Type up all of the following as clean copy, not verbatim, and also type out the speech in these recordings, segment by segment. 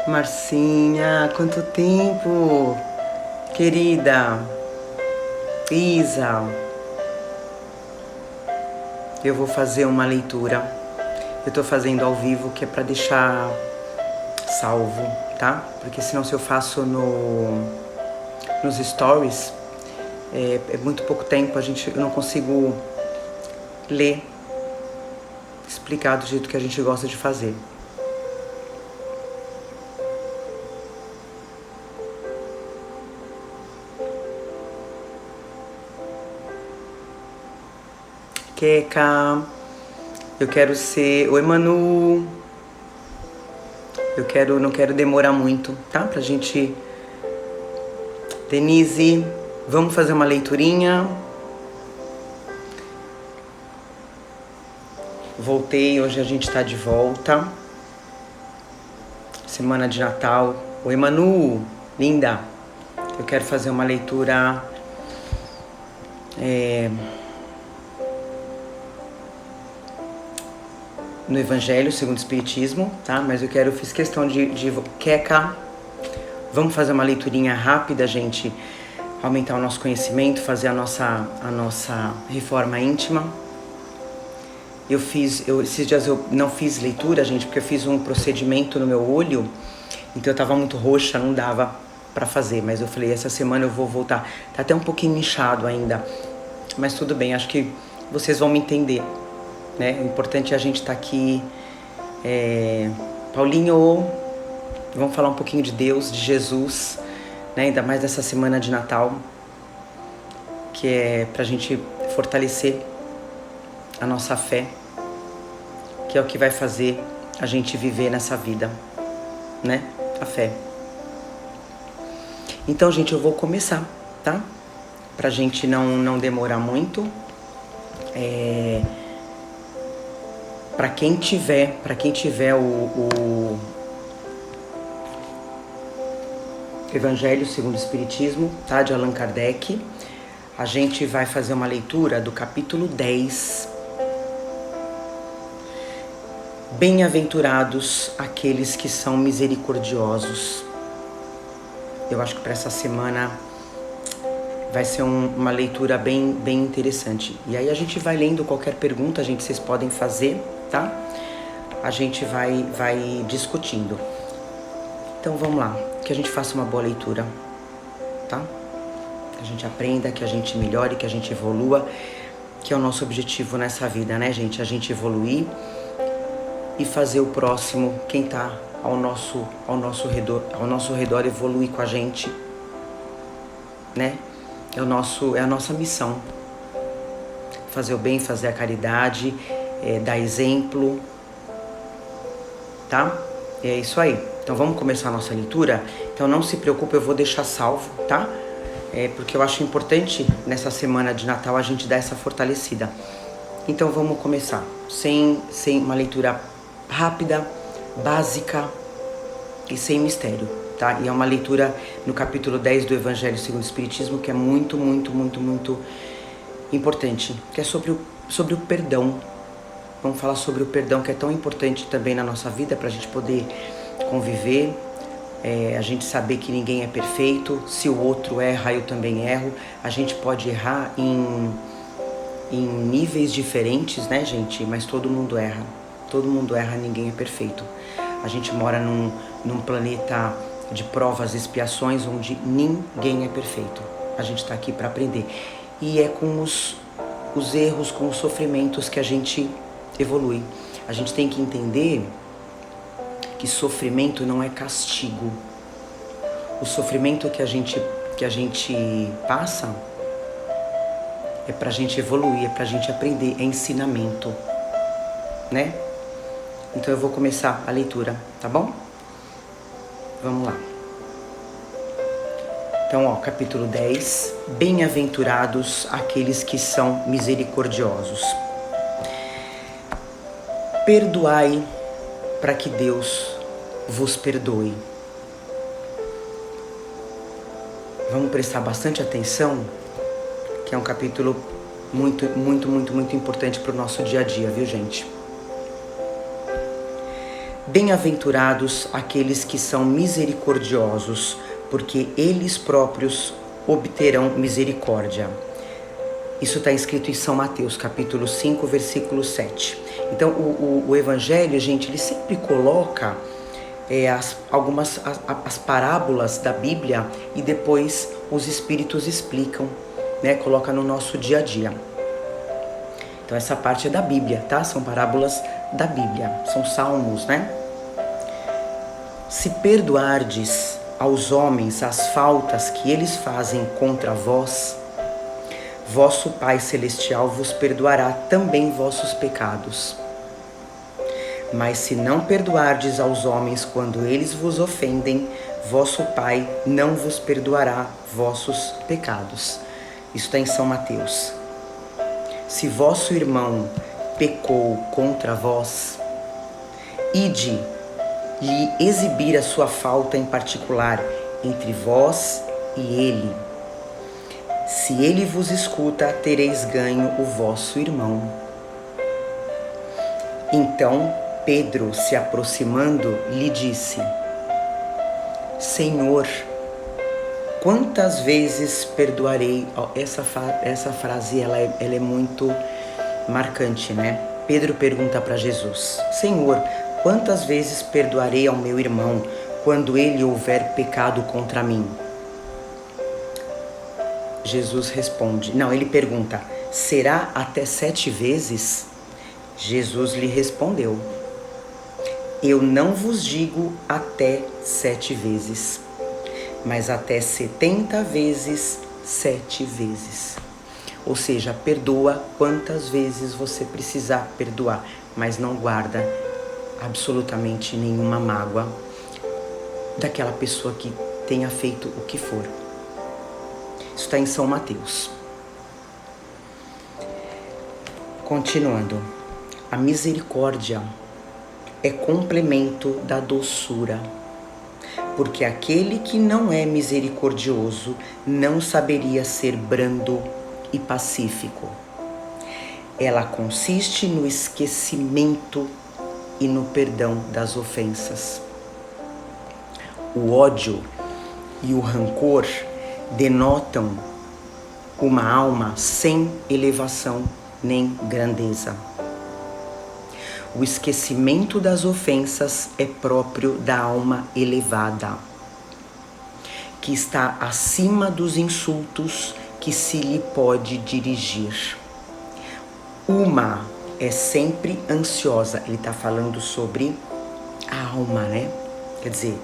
Marcinha, quanto tempo, querida. Isa, eu vou fazer uma leitura. Eu tô fazendo ao vivo, que é pra deixar salvo, tá? Porque senão se eu faço nos stories, é muito pouco tempo, eu não consigo ler, explicar do jeito que a gente gosta de fazer. Keka, eu quero ser... Oi, Manu. Não quero demorar muito, tá? Pra gente... Denise, vamos fazer uma leiturinha. Voltei, hoje a gente tá de volta. Semana de Natal. Oi, Manu, linda. Eu quero fazer uma leitura... no Evangelho segundo o Espiritismo, tá? Mas eu fiz questão de Keka, vamos fazer uma leiturinha rápida, gente, aumentar o nosso conhecimento, fazer a nossa reforma íntima. Esses dias eu não fiz leitura, gente, porque eu fiz um procedimento no meu olho, então eu tava muito roxa, não dava pra fazer, mas eu falei, essa semana eu vou voltar. Tá até um pouquinho inchado ainda, mas tudo bem, acho que vocês vão me entender. Né? O importante é a gente estar aqui. Paulinho, vamos falar um pouquinho de Deus, de Jesus, né? Ainda mais nessa semana de Natal, que é pra gente fortalecer a nossa fé, que é o que vai fazer a gente viver nessa vida, né? A fé. Então, gente, eu vou começar, tá? Pra gente não demorar muito. Para quem tiver o Evangelho segundo o Espiritismo, tá? De Allan Kardec, a gente vai fazer uma leitura do capítulo 10. Bem-aventurados aqueles que são misericordiosos. Eu acho que para essa semana vai ser uma leitura bem interessante. E aí a gente vai lendo qualquer pergunta, vocês podem fazer, tá? A gente vai discutindo. Então vamos lá, que a gente faça uma boa leitura, tá? Que a gente aprenda, que a gente melhore, que a gente evolua, que é o nosso objetivo nessa vida, né, gente? A gente evoluir e fazer o próximo, quem tá ao nosso redor evoluir com a gente, né? É a nossa missão. Fazer o bem, fazer a caridade, dar exemplo, tá? É isso aí. Então vamos começar a nossa leitura? Então não se preocupe, eu vou deixar salvo, tá? Porque eu acho importante nessa semana de Natal a gente dar essa fortalecida. Então vamos começar. Sem uma leitura rápida, básica e sem mistério, tá? E é uma leitura no capítulo 10 do Evangelho segundo o Espiritismo, que é muito importante, que é sobre o perdão. Vamos falar sobre o perdão, que é tão importante também na nossa vida, para a gente poder conviver, a gente saber que ninguém é perfeito, se o outro erra, eu também erro. A gente pode errar em níveis diferentes, né, gente? Mas todo mundo erra, ninguém é perfeito. A gente mora num planeta de provas e expiações onde ninguém é perfeito. A gente está aqui para aprender. E é com os erros, com os sofrimentos que a gente evolui. A gente tem que entender que sofrimento não é castigo. O sofrimento que a gente passa é pra gente evoluir, é pra gente aprender, é ensinamento, né? Então eu vou começar a leitura, tá bom? Vamos lá. Então, ó, capítulo 10. Bem-aventurados aqueles que são misericordiosos. Perdoai para que Deus vos perdoe. Vamos prestar bastante atenção, que é um capítulo muito importante para o nosso dia a dia, viu, gente? Bem-aventurados aqueles que são misericordiosos, porque eles próprios obterão misericórdia. Isso está escrito em São Mateus, capítulo 5, versículo 7. Então, o Evangelho, gente, ele sempre coloca as parábolas da Bíblia e depois os Espíritos explicam, né? Coloca no nosso dia a dia. Então, essa parte é da Bíblia, tá? São parábolas da Bíblia, são salmos, né? Se perdoardes aos homens as faltas que eles fazem contra vós, vosso Pai Celestial vos perdoará também vossos pecados. Mas se não perdoardes aos homens quando eles vos ofendem, vosso Pai não vos perdoará vossos pecados. Isso está em São Mateus. Se vosso irmão pecou contra vós, ide lhe exibir a sua falta em particular entre vós e ele. Se ele vos escuta, tereis ganho o vosso irmão. Então Pedro, se aproximando, lhe disse: Senhor, quantas vezes perdoarei? Essa frase ela é muito marcante, né? Pedro pergunta para Jesus: Senhor, quantas vezes perdoarei ao meu irmão quando ele houver pecado contra mim? Jesus responde, ele pergunta: será até 7 vezes? Jesus lhe respondeu: eu não vos digo até 7 vezes, mas até 70 vezes 7 vezes. Ou seja, perdoa quantas vezes você precisar perdoar, mas não guarda absolutamente nenhuma mágoa daquela pessoa que tenha feito o que for. Isso está em São Mateus. Continuando, a misericórdia é complemento da doçura, porque aquele que não é misericordioso não saberia ser brando e pacífico. Ela consiste no esquecimento e no perdão das ofensas. O ódio e o rancor denotam uma alma sem elevação nem grandeza. O esquecimento das ofensas é próprio da alma elevada, que está acima dos insultos que se lhe pode dirigir. Uma é sempre ansiosa, ele está falando sobre a alma, né? Quer dizer,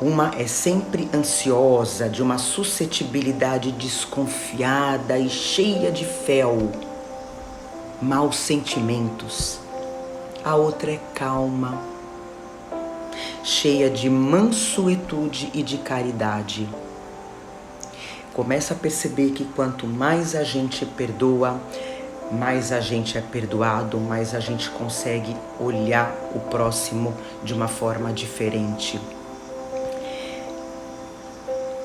uma é sempre ansiosa, de uma suscetibilidade desconfiada e cheia de fel, maus sentimentos. A outra é calma, cheia de mansuetude e de caridade. Começa a perceber que quanto mais a gente perdoa, mais a gente é perdoado, mais a gente consegue olhar o próximo de uma forma diferente.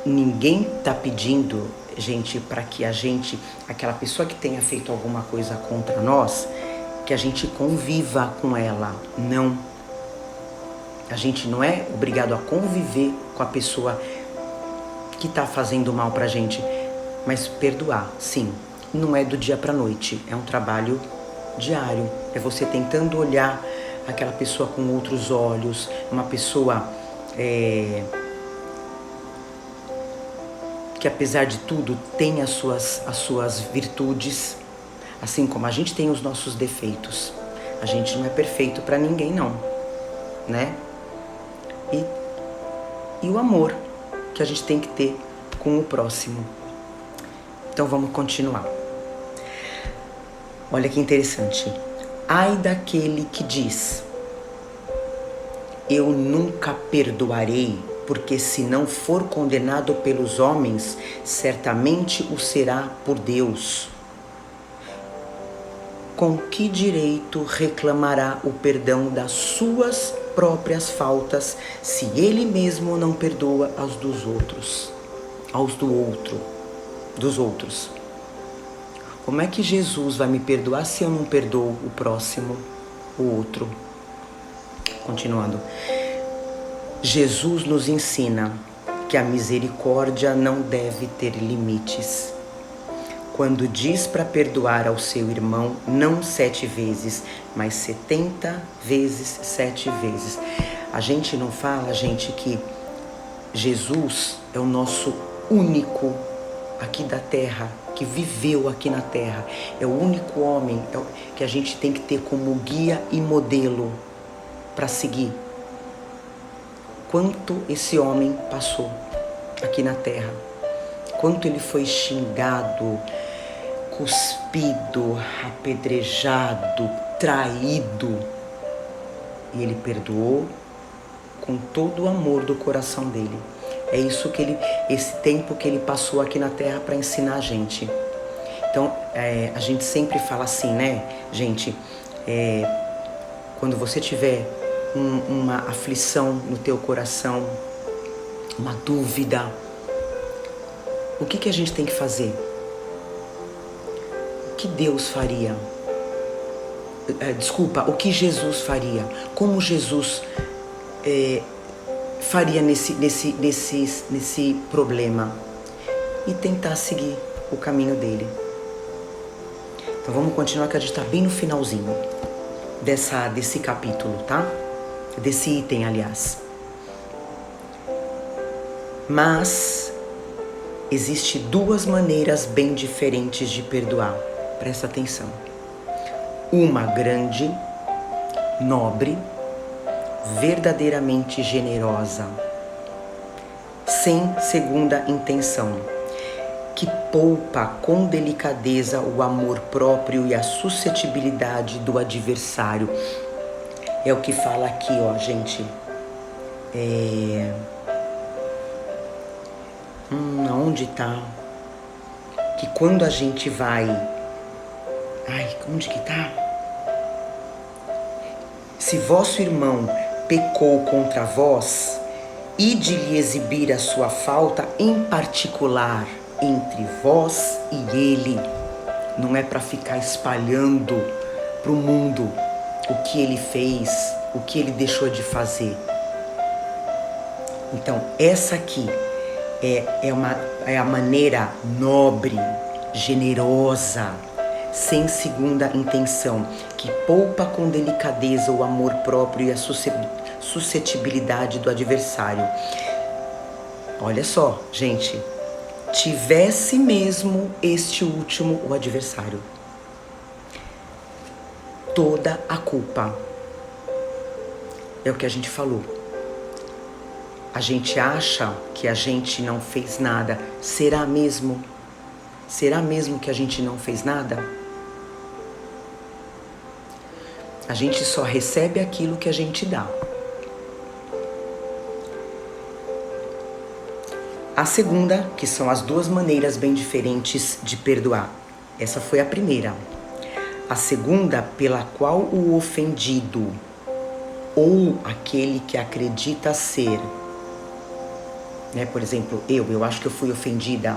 Ninguém está pedindo, gente, para que a gente, aquela pessoa que tenha feito alguma coisa contra nós, que a gente conviva com ela. Não. A gente não é obrigado a conviver com a pessoa que está fazendo mal pra gente, mas perdoar, sim. Não é do dia pra noite, é um trabalho diário. É você tentando olhar aquela pessoa com outros olhos, uma pessoa que apesar de tudo tem as suas virtudes, assim como a gente tem os nossos defeitos. A gente não é perfeito para ninguém, não, né? E o amor que a gente tem que ter com o próximo. Então vamos continuar. Olha que interessante. Ai daquele que diz: eu nunca perdoarei, porque se não for condenado pelos homens, certamente o será por Deus. Com que direito reclamará o perdão das suas próprias faltas, se ele mesmo não perdoa aos dos outros? Dos outros. Como é que Jesus vai me perdoar se eu não perdoo o próximo, o outro? Continuando. Jesus nos ensina que a misericórdia não deve ter limites. Quando diz para perdoar ao seu irmão, não 7 vezes, mas 70 vezes 7 vezes. A gente não fala, gente, que Jesus é o nosso único aqui da terra, que viveu aqui na terra. É o único homem que a gente tem que ter como guia e modelo para seguir. Quanto esse homem passou aqui na terra. Quanto ele foi xingado, cuspido, apedrejado, traído. E ele perdoou com todo o amor do coração dele. É isso que esse tempo que ele passou aqui na terra para ensinar a gente. Então, a gente sempre fala assim, né, gente? Quando você tiver uma aflição no teu coração, uma dúvida, o que a gente tem que fazer? O que Deus faria? O que Jesus faria? Como Jesus faria nesse problema? E tentar seguir o caminho dele. Então vamos continuar, que a gente está bem no finalzinho desse capítulo, tá? Desse item, aliás. Mas existe 2 maneiras bem diferentes de perdoar. Presta atenção. Uma grande, nobre, verdadeiramente generosa, sem segunda intenção, que poupa com delicadeza o amor próprio e a suscetibilidade do adversário. É o que fala aqui, ó, gente. Onde tá? Que quando a gente vai... onde que tá? Se vosso irmão pecou contra vós, ide lhe exibir a sua falta em particular entre vós e ele. Não é para ficar espalhando pro mundo o que ele fez, o que ele deixou de fazer. Então, essa aqui é a maneira nobre, generosa, sem segunda intenção, que poupa com delicadeza o amor próprio e a suscetibilidade do adversário. Olha só, gente, tivesse mesmo este último, o adversário, toda a culpa. É o que a gente falou. A gente acha que a gente não fez nada. Será mesmo? Será mesmo que a gente não fez nada? A gente só recebe aquilo que a gente dá. A segunda, que são as 2 maneiras bem diferentes de perdoar. Essa foi a primeira. A segunda, pela qual o ofendido ou aquele que acredita ser, né? Por exemplo, eu acho que eu fui ofendida.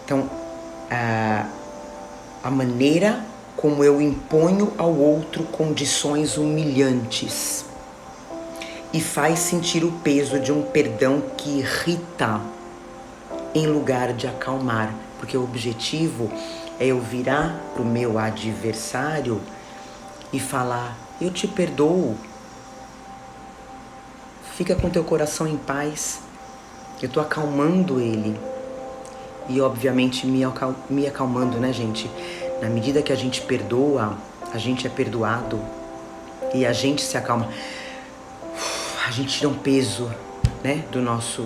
Então, a maneira como eu imponho ao outro condições humilhantes e faz sentir o peso de um perdão que irrita em lugar de acalmar, porque o objetivo é eu virar para o meu adversário e falar: eu te perdoo, fica com teu coração em paz, eu estou acalmando ele. E obviamente me acalmando, né, gente? Na medida que a gente perdoa, a gente é perdoado e a gente se acalma. A gente tira um peso, né, do nosso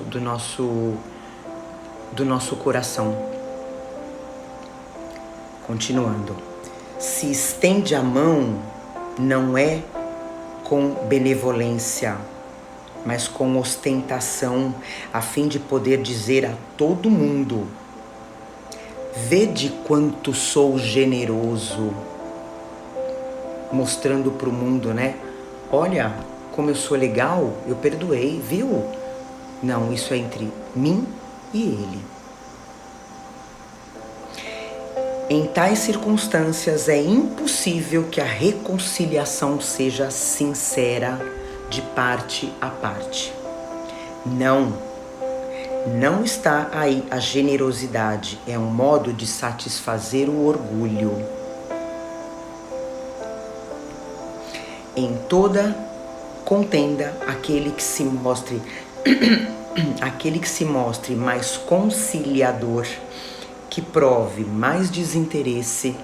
coração. Continuando. Se estende a mão, não é com benevolência, mas com ostentação, a fim de poder dizer a todo mundo: vede quanto sou generoso. Mostrando para o mundo, né? Olha como eu sou legal, eu perdoei, viu? Não, isso é entre mim e ele. Em tais circunstâncias é impossível que a reconciliação seja sincera de parte a parte. Não está aí a generosidade, é um modo de satisfazer o orgulho. Em toda contenda, aquele que se mostre mais conciliador, que prove mais desinteresse,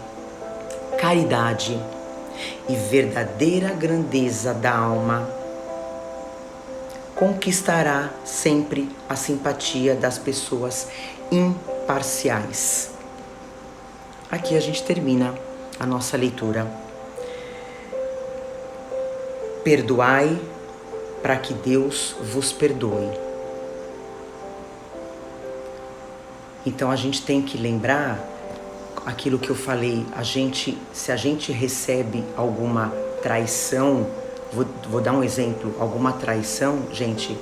caridade e verdadeira grandeza da alma, conquistará sempre a simpatia das pessoas imparciais. Aqui a gente termina a nossa leitura. Perdoai para que Deus vos perdoe. Então a gente tem que lembrar aquilo que eu falei, se a gente recebe alguma traição, vou dar um exemplo, alguma traição, gente,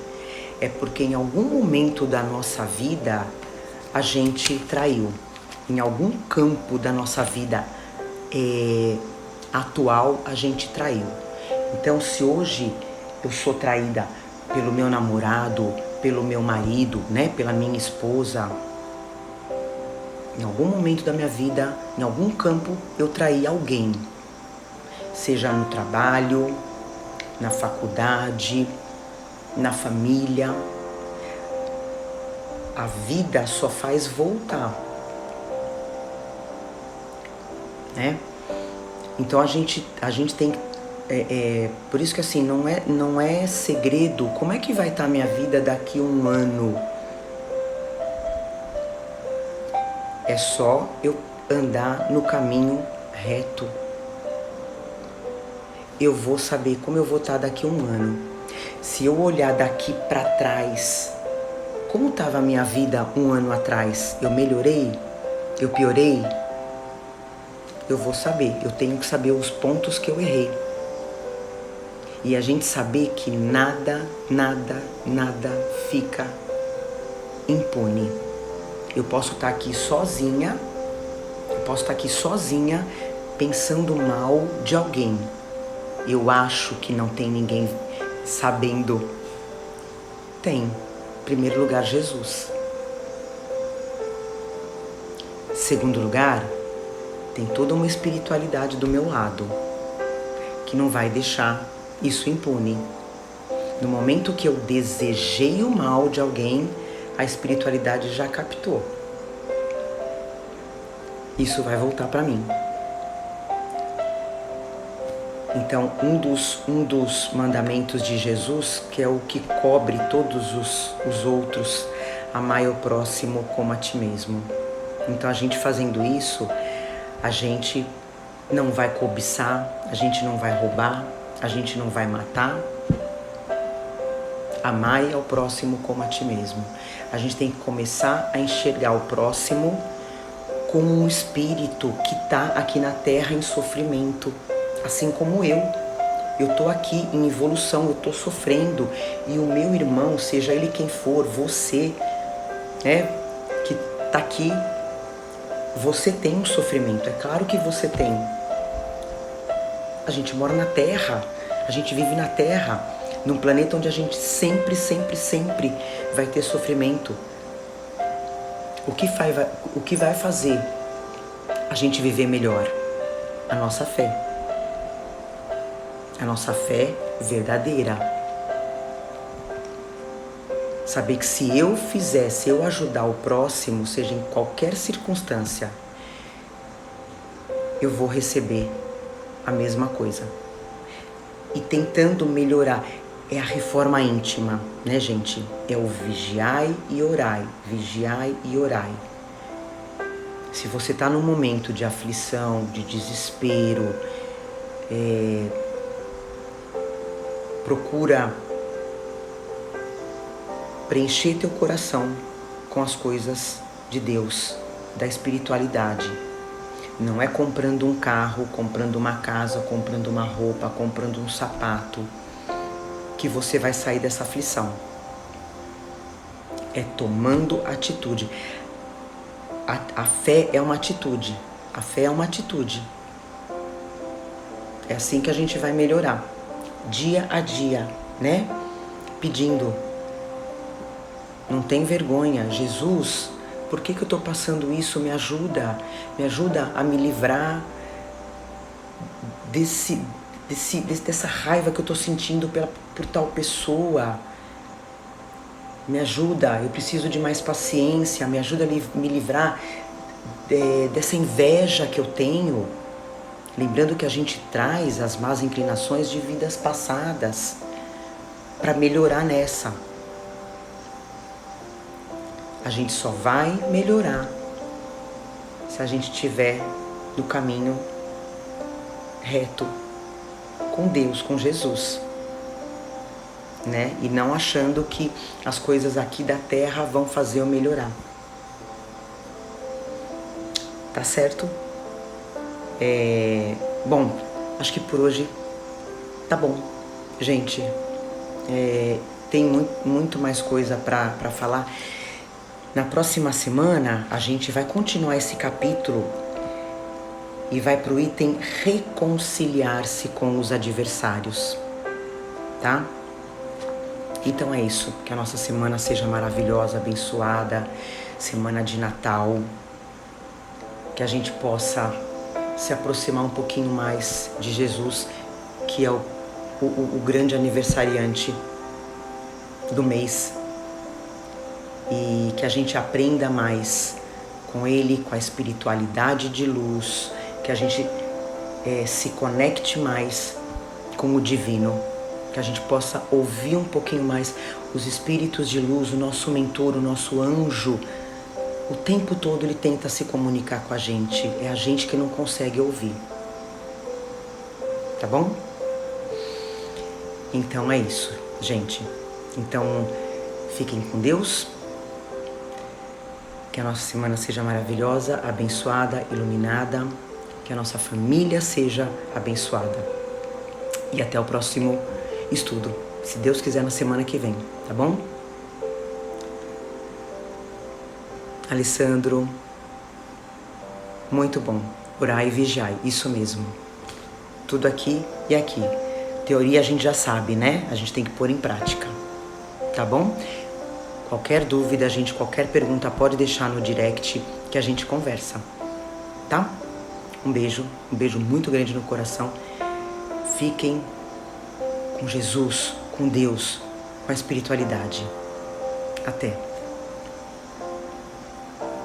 é porque em algum momento da nossa vida a gente traiu. Em algum campo da nossa vida atual a gente traiu. Então, se hoje eu sou traída pelo meu namorado, pelo meu marido, né, pela minha esposa, em algum momento da minha vida, em algum campo, eu traí alguém. Seja no trabalho, na faculdade, na família. A vida só faz voltar, né? Então a gente tem que por isso que assim, não é segredo. Como é que vai estar a minha vida daqui a um ano? É só eu andar no caminho reto. Eu vou saber como eu vou estar daqui a um ano. Se eu olhar daqui para trás, como estava a minha vida um ano atrás? Eu melhorei? Eu piorei? Eu vou saber. Eu tenho que saber os pontos que eu errei. E a gente saber que nada fica impune. Eu posso estar aqui sozinha, pensando mal de alguém. Eu acho que não tem ninguém sabendo. Tem. Em primeiro lugar, Jesus. Segundo lugar, tem toda uma espiritualidade do meu lado, que não vai deixar isso impune. No momento que eu desejei o mal de alguém, a espiritualidade já captou. Isso vai voltar para mim. Então, um dos mandamentos de Jesus, que é o que cobre todos os outros, amai o próximo como a ti mesmo. Então, a gente fazendo isso, a gente não vai cobiçar, a gente não vai roubar, a gente não vai matar. Amai ao próximo como a ti mesmo. A gente tem que começar a enxergar o próximo como um espírito que está aqui na Terra em sofrimento, assim como eu. Eu estou aqui em evolução, eu estou sofrendo, e o meu irmão, seja ele quem for, você, que está aqui, você tem um sofrimento, é claro que você tem. A gente mora na Terra, a gente vive na Terra, num planeta onde a gente sempre vai ter sofrimento. O que vai fazer a gente viver melhor? A nossa fé. A nossa fé verdadeira. Saber que se eu ajudar o próximo, seja em qualquer circunstância, eu vou receber a mesma coisa. E tentando melhorar. É a reforma íntima, né, gente? É o vigiai e orai. Vigiai e orai. Se você está num momento de aflição, de desespero, procura preencher teu coração com as coisas de Deus, da espiritualidade. Não é comprando um carro, comprando uma casa, comprando uma roupa, comprando um sapato, que você vai sair dessa aflição. É tomando atitude. A fé é uma atitude. A fé é uma atitude. É assim que a gente vai melhorar, dia a dia, né? Pedindo. Não tem vergonha. Jesus, por que eu tô passando isso? Me ajuda a me livrar dessa raiva que eu tô sentindo por tal pessoa. Me ajuda, eu preciso de mais paciência, me ajuda a me livrar dessa inveja que eu tenho. Lembrando que a gente traz as más inclinações de vidas passadas para melhorar nessa. A gente só vai melhorar se a gente estiver no caminho reto com Deus, com Jesus, né? E não achando que as coisas aqui da terra vão fazer eu melhorar. Tá certo? Bom, acho que por hoje tá bom, gente. Tem muito mais coisa pra falar. Na próxima semana a gente vai continuar esse capítulo e vai pro item reconciliar-se com os adversários, tá? Então é isso, que a nossa semana seja maravilhosa, abençoada, semana de Natal, que a gente possa se aproximar um pouquinho mais de Jesus, que é o grande aniversariante do mês, e que a gente aprenda mais com ele, com a espiritualidade de luz, que a gente se conecte mais com o divino, que a gente possa ouvir um pouquinho mais os espíritos de luz, o nosso mentor, o nosso anjo. O tempo todo ele tenta se comunicar com a gente, é a gente que não consegue ouvir. Tá bom? Então é isso, gente. Então, fiquem com Deus. Que a nossa semana seja maravilhosa, abençoada, iluminada. Que a nossa família seja abençoada. E até o próximo estudo, se Deus quiser, na semana que vem, tá bom? Alessandro, muito bom. Orai e vigiai, isso mesmo. Tudo aqui e aqui. Teoria a gente já sabe, né? A gente tem que pôr em prática, tá bom? Qualquer dúvida, qualquer pergunta pode deixar no direct que a gente conversa, tá? Um beijo muito grande no coração. Fiquem com Jesus, com Deus, com a espiritualidade. Até!